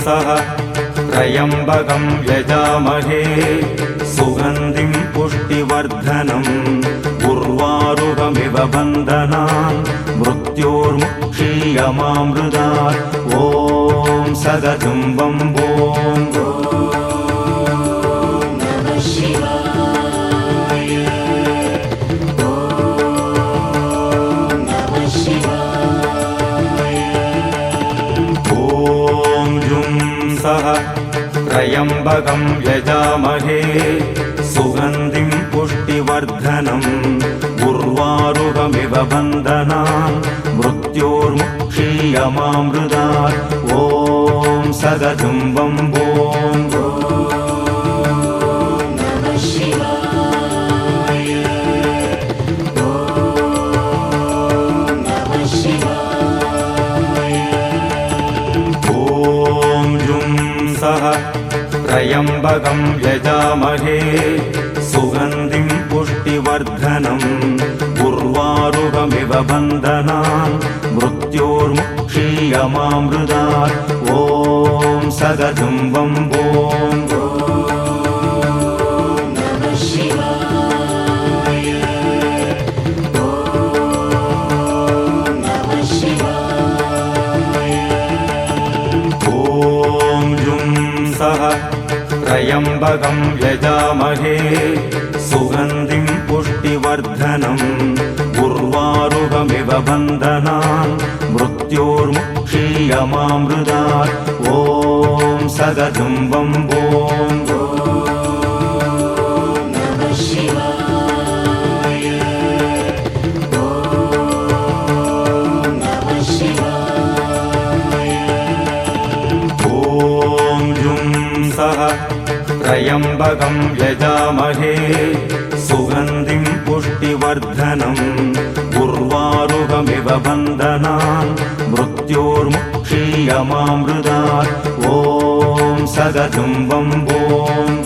सह त्र्यम्बकं यजामहे सुगन्धिं पुष्टिवर्धनम् उर्वारुकमिव बन्धनान् मृत्योर्मुक्षीयमामृतात् ॐ सदतं वम्बों सह त्र्यम्बकं यजामहे सुगन्धिं पुष्टिवर्धनम् उर्वारुकमिव बन्धनान् मृत्योर्मुक्षीयमामृतात् ॐ सदतं वम्बों सह त्र्यम्बकं यजामहे सुगन्धिं पुष्टिवर्धनम् उर्वारुकमिव बन्धनान् मृत्योर्मुक्षीयमामृतात् ॐ सदतं वम्बों सह त्र्यम्बकं यजामहे सुगन्धिं पुष्टिवर्धनम् उर्वारुकमिव बन्धनान् मृत्योर्मुक्षीयमामृतात् ॐ सदतं वम्बों सह त्र्यम्बकं यजामहे सुगन्धिं पुष्टिवर्धनम् उर्वारुकमिव बन्धनान् मृत्योर्मुक्षीयमामृतात् ॐ सदतं वम्बों